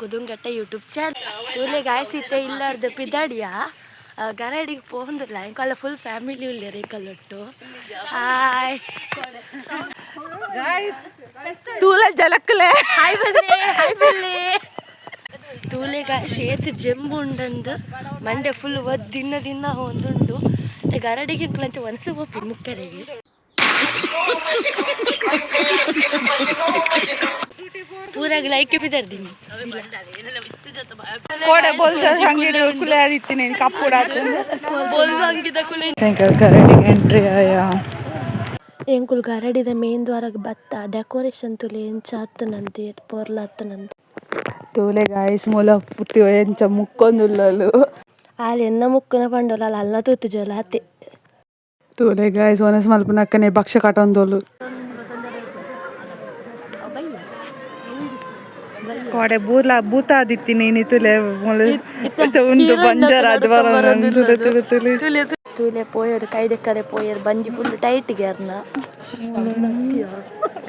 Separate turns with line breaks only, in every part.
ಕುದುಂಗಟ್ಟ YouTube channel ತೂಲೆ ಗಾಯಸಿತ್ತೆ ಇಲ್ಲಾರ್ದು ಪಿದಾಡಿಯ ಗರಡಿಗೆ ಪೋಂದಿಲ್ಲ ಇಂಕಲ್ಲ full family ಉಳ್ಳೇರಿ ಕಲ್ಲೊಟ್ಟು hi
ತೂಲೆ ಜಲಕ್ಕಲೆ
hi ಬನ್ನಿ ಹಾಯ್ ಬನ್ನಿ ತೂಲೆ ಗಾಯಸಿ ಏತ್ ಜಂಬು ಉಂಡಂದು ಮಂಡೆ ಫುಲ್ ದಿನ ಒಂದುಂಡು ಗರಡಿಗೆ ಇಂಕ್ಲಂಚ ಒನ್ಸು ಹೋಪಿ ಮುಕ್ಕರೆಗೆ ಪೂರಾಗಿ ಲೈಕ್ ಬಿದ್ದಾರ್ದೀನಿ
ಕೋಡೆ ಬೋಲ್ದ ಅಂಗಡಿ ಕುಲೆ ಆದಿತ್ತೀನಿ ಕಪ್ಪುಡ
ಬೋಲ್ದು ಅಂಗಿದ ಕುಲೆ
ಗರಡಿಗೆ ಎಂಟ್ರಿ ಆಯ
ಎಂಕುಲ್ ಗರಡಿದ ಮೇನ್ ದ್ವಾರಕ್ಕೆ ಬತ್ತ ಡೆಕೋರೇಷನ್ ತುಲೆ ಎಂಚ ಹತ್ತನಂತೆ ಪೊರ್ಲ ಹತ್ತನಂತೆ
ತೂಲೆ ಗಾಯಸ್ ಮೂಲ ಪುತ್ತಿ ಎಂಚ ಮುಕ್ಕೊಂದುಲ್ಲಲು
ಅಲ್ಲಿ ಎನ್ನ ಮುಕ್ಕನ ಪಂಡೋಲ ಅಲ್ಲ ತೂತು ಜೋಲ ಅತ್ತೆ
ತೂಲೆ ಗಾಯಸ್ ಒನಸ್ ಮಲ್ಪನಕ್ಕನೆ ಭಕ್ಷ್ಯ ಕಟೊಂದೋಲು ಕೋಡೆ ಭೂತ ಆದಿತ್ತೀನಿ ನೀತುಲೆ ಒಂದು ಬಂಜಾರ
ತೂಲೆ ಪೋಯರು ಕೈದೆಕ್ಕರೆ ಪೋಯರು ಬಂಜಿ ಫುಲ್ ಟೈಟ್ ಗ್ಯಾರ್ನ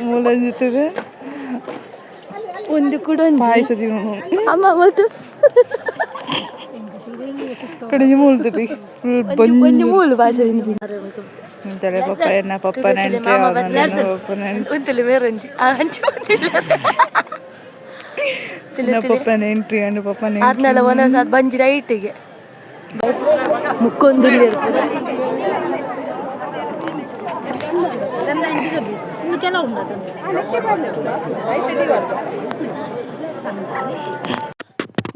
ಮೂಲಂಜಿತದೆ
ಒಂದು ಕೂಡ
ಪಾಯಸದಿ
ಅಮ್ಮ ಮತ್ತು
ಕಡಿಮೆ ಮೂಳ್ತದೆ
ಒಂದು ಮೂಲು ಪಾಯಸದಿಂದ
ಇಂತಲೆ ಪಪ್ಪ ಎನ್ನ ಪಪ್ಪ ನೆಂಟ್ರಿ
ಒಂತಲೆ ಮೇರಂಜಿ ಹಂಚಿ
ಪಪ್ಪ ನೆಂಟ್ರಿ ಅಂಡ್ ಪಪ್ಪ
ಅದನ್ನೆಲ್ಲ ಒಂದೊಂದು ಅದು ಬಂಜಿ ರೈಟಿಗೆ ಮುಕ್ಕೊಂದು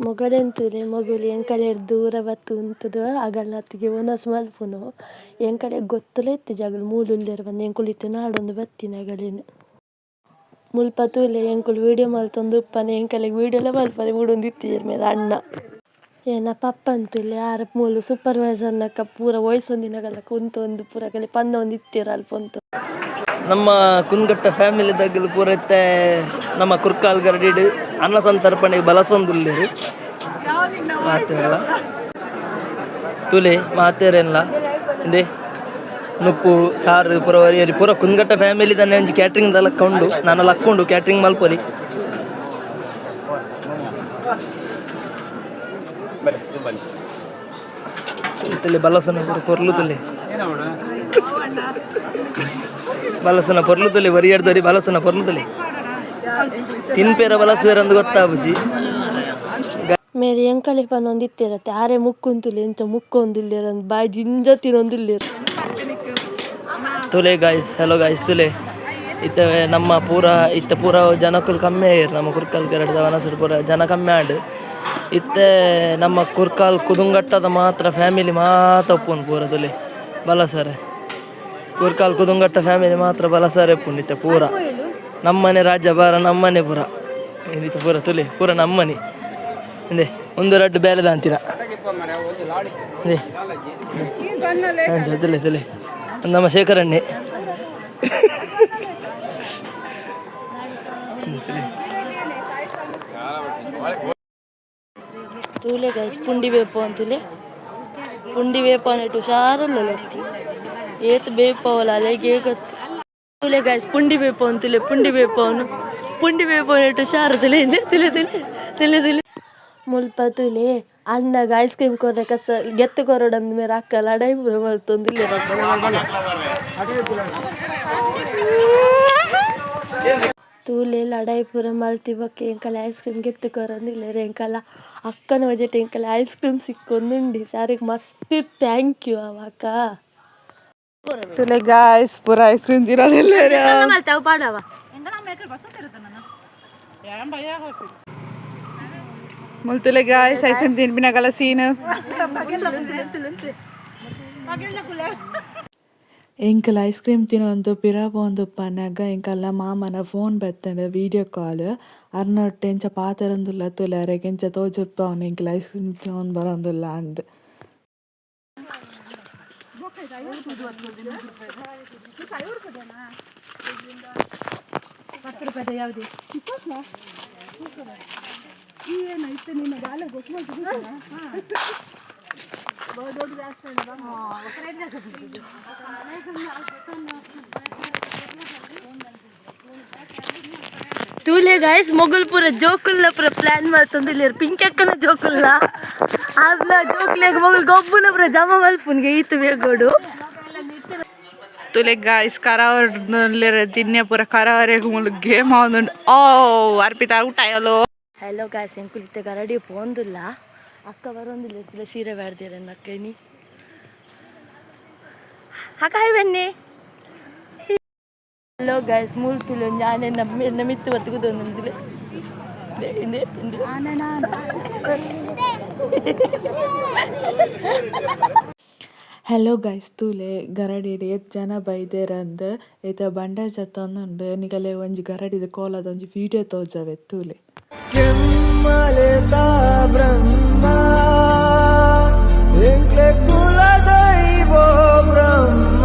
ಮೊಗಲೆಂತೂಲೆ ಮಗುಲಿ ಎಂಕಲೆ ದೂರ ಬತ್ತು ಉಂತದು ಅಗಲತ್ತಿಗೆ ಒನಸ್ ಮಲ್ಪುನು ಎಂಕಲೆ ಗೊತ್ತಲೇ ಇತ್ತು ಜಗಲು ಮೂಲುಲ್ಲೇರು ಬಂದು ಎಂಕುಲಿತ್ತು ನಾಡೊಂದು ಬತ್ತಿನ ಅಗಲೇನು ಮುಲ್ಪ ತೂಲೆ ಎಂಕುಲು ವೀಡಿಯೋ ಮಲ್ತೊಂದು ಉಪ್ಪನೆ ಎಂಕಲೆಗೆ ವೀಡಿಯೋಲೆ ಮಲ್ಪನೆ ಬೂಡೊಂದು ಇತ್ತಿಜರ್ ಮೇಲೆ ಅಣ್ಣ ಏನ ಪಪ್ಪ ಅಂತೂಲೆ ಆರ ಮೂಲು ಸೂಪರ್ವೈಸರ್ನಕ್ಕ ಪೂರ ವಯಸ್ಸೊಂದಿನಗಲ್ಲ ಕುಂತೊಂದು ಪೂರಗಲೆ ಪಂದ ಒಂದು ಇತ್ತೀರ ಅಲ್ಪಂತು
ನಮ್ಮ ಕುಂದಗಟ್ಟ ಫ್ಯಾಮಿಲಿ ದಗ್ಗಲು ಪೂರೈತೆ ನಮ್ಮ ಕುರ್ಕಾಲ್ ಗರಡಿಡು ಅನ್ನ ಸಂತರ್ಪಣೆಗೆ ಬಲಸೊಂದುಲ್ಲೇರು ಮಾತೇರಲ್ಲ ತುಲೆ ಮಾತೇರೆಲ್ಲ ಇಂದೆ ನುಪ್ಪು ಸಾರು ಪೂರ ವರಿಯರಿ ಪೂರ ಕುಂದಗಟ್ಟ ಫ್ಯಾಮಿಲಿ ತಾನೆ ಒಂಜಿ ಕ್ಯಾಟ್ರಿಂಗ್ ಲಕ್ಕೊಂಡು ನಾನು ಲಕ್ಕೊಂಡು ಕ್ಯಾಟ್ರಿಂಗ್ ಮಲ್ಪೊಲಿ ತುಲೆ ಬಲಸನ ಪೂರ ಕೊರ್ಲು ತುಲೆ ಬಲಸನ ಪೊರ್ಲು ತುಲೆ ವರಿಯಾಡ್ದವ್ರಿ ಬಲಸನ ಪೊರ್ಲು ತುಲೆ ತಿನ್ಪೇರ ಬಲಸುವೇರ ಅಂದು ಗೊತ್ತಾಬುಜಿ
ಮೇರೆ ಎಂಕಲೆ ಪನ್ನೊಂದು ಇತ್ತಿರತ್ತೆ ಆರೆ ಮುಕ್ಕುಂತುಲೆ ಎಂಚ ಮುಕ್ಕೊಂದಿಲ್ಲೇರಂದು ಬಾಯಿ ಜಿಂಜ ತಿನ್ನೊಂದಿಲ್ಲೇರು
ತುಲೆ ಗಾಯ್ಸ್ ಹಲೋ ಗಾಯ್ಸ್ ತುಲೆ ಇತ್ತ ನಮ್ಮ ಪೂರ ಜನಕ್ಕೂ ಕಮ್ಮಿ ಆಯ್ರು ನಮ್ಮ ಕುರ್ಕಾಲ್ ಗರಡದ ವನಸಡು ಪೂರ ಜನ ಕಮ್ಮಿ ಆಡು ಇತ್ತೆ ನಮ್ಮ ಕುರ್ಕಾಲ್ ಕುದುಂಗಟ್ಟದ ಮಾತ್ರ ಫ್ಯಾಮಿಲಿ ಮಾತ್ರ ಒಪ್ಪುನು ಪೂರ ತುಲೆ ಬಲಸರೆ ಕುರ್ಕಾಲ್ ಕುದುಂಗಟ್ಟ ಫ್ಯಾಮಿಲಿ ಮಾತ್ರ ಬಲಸರೆ ಒಪ್ಪುನು ಇತ್ತೆ ಪೂರ ನಮ್ಮನೆ ರಾಜ್ಯ ಬಾರ ನಮ್ಮನೆ ಪೂರ ಏನಿತ್ತು ಪೂರ ತುಲೆ ಪೂರ ನಮ್ಮನೆ ಇಂದೆ ಒಂದು ರಡ್ಡು ಬೇಲೆದ ಅಂತೀರ ತುಲೆ ತುಲೆ ನಮ್ಮ ಶೇಖರಣ್ಣೆ
ತೂಲೆ ಗೈಸ್ ಪುಂಡಿ ಬೇಪ ಅಂತೂಲೆ ಪುಂಡಿ ಬೇಪ ಅನ್ನಿಟ್ಟು ಹುಷಾರಲ್ಲ ಲರ್ತಿ ಏತ್ ಬೇಪವಲ್ಲ ಅಲೆಗೆ ಗೊತ್ತು ತೂಲೆ ಗೈಸ್ ಪುಂಡಿ ಬೇಪ ಅಂತೂಲೆ ಪುಂಡಿ ಬೇಪ ಅನ್ನಿಟ್ಟು ಹುಷಾರು ತುಲೆ ಹಿಂದೆ ತಿಲೆ ಮುಲ್ಪ ತುಲೆ ಅಣ್ಣಗೆ ಐಸ್ ಕ್ರೀಮ್ ಕೊರ್ರೆ ಕಸ ಗೆತ್ತು ಕೊರಡಂದ ಮೇಲೆ ಅಕ್ಕಲ್ಲ ಅಡೈ ಪೂರ ಮಲ್ತೊಂದಿಲ್ಲ ತೂಲೆ ಲಡಾಯಿ ಪೂರ ಮಲ್ತಿ ಬಕ್ಕೆ ಎಂಕಲ್ಲ ಐಸ್ ಕ್ರೀಮ್ ಗೆತ್ತು ಕೊರೊಂದಿಲ್ಲ ಎಂಕಲ್ಲ ಅಕ್ಕನ ವಜೆಟ್ ಎಂಕಲ್ಲ ಐಸ್ ಕ್ರೀಮ್ ಸಿಕ್ಕೊಂದುಂಡಿ ಸಾರಿಗೆ ಮಸ್ತ್ ಥ್ಯಾಂಕ್ ಯು ಅವಕ್ಕ
ತುಲೆ ಗಾಯ್ಸ್ ಪೂರ ಐಸ್ ಕ್ರೀಮ್ ತಿರೋದಿಲ್ಲ
ಮಲ್ತಾವ ಪಾಡವ
ಮುಲ್ತುಲೆ ಗಾಯ್ಸ್ ಐಸ್ ಕ್ರೀಮ್ ತಿನ್ಬಿನಾಗಲ್ಲ ಸೀನು ಎಂಕಲ್ ಐಸ್ ಕ್ರೀಮ್ ತಿನ್ನೊಂದು ಪಿರಾಪ ಒಂದು ಪನ್ನಾಗ ಎಂಕಲ್ಲ ಮಾಮನ ಫೋನ್ ಬತ್ತಂಡ ವೀಡಿಯೋ ಕಾಲ್ ಅರ್ನೊಟ್ಟು ಎಂಚ ಪಾತರೊಂದುಲ್ಲ ತುಲಾರೆಗೆ ಎಂಚ ತೋಜುಪ್ಪ ಅವನು ಎಂಕಲ್ ಐಸ್ ಕ್ರೀಮ್ ತಿನ್ನೊಂದು ಬರೋಂದುಲ್ಲ ಅಂದ್
ತೂಲೆ ಎಂಗೆ ಗಾಯ್ಸ್ ಮೊಗಲ್ ಪೂರ ಜೋಕುಲ್ಲ ಪೂರ ಪ್ಲಾನ್ ಮಾಡ್ತಂದು ಇಲ್ಲಿ ಪಿಂಕ್ ಅಕ್ಕನ ಜೋಕುಲ್ಲ ಅದ್ಲ ಜೋಕ್ಲಿಯಾಗ ಮೊಗಲ್ ಗೊಬ್ಬನ ಪೂರ ಜಮ ಮಲ್ಪುನ್ಗೆ ಈತು ಬೇಗೋಡು
ತುಲೆ ಗಾಯ್ಸ್ ಕರಾವಳಿರ ತಿನ್ನೆ ಪೂರ ಕರಾವಳಿಗೆ ಮುಲು ಗೇಮ್ ಆವೊಂದುಂಡು ಓ ಅರ್ಪಿತ ಊಟ ಅಯ್ಯಲೋ.
ಹಲೋ ಗಾಯ್ಸ್ ಎಂಕುಲಿತ್ತೆ ಗರಡಿ ಪೋಂದುಲ್ಲ ಅಕ್ಕ ಬರೋಂದಿಲ್ಲ ಇರ್ತಿಲ್ಲ ಸೀರೆ ಬ್ಯಾಡ್ದಿರ ಅಕ್ಕನಿ ಅಕ್ಕ ಹಾಯ್ ಬನ್ನಿ. ಹಲೋ ಗಾಯ್ಸ್ ಮೂಲ್ತುಲು ഞാനെ ನಮಿತ್ತು ಬತ್ತುಗುದೊಂದುಂದಿಲ್ಲ
ಹಲೋ ಗೈಸ್ ತೂಲೆ ಗರಡಿಡ್ ಜನ ಬೈದೇರಂದ್ ಐತ ಬಂಡಾರ್ ಜತ್ತೊಂದುಂಡು ನಿಗಲೆ ಒಂಜಿ ಗರಡಿದ ಕೋಲದ ಒಂಜಿ ವಿಡಿಯೋ ತೋಜವೆ ತೂಲೆ. ಬ್ರಹ್ಮ ಕುಲದೈವೋ ಬ್ರಹ್ಮ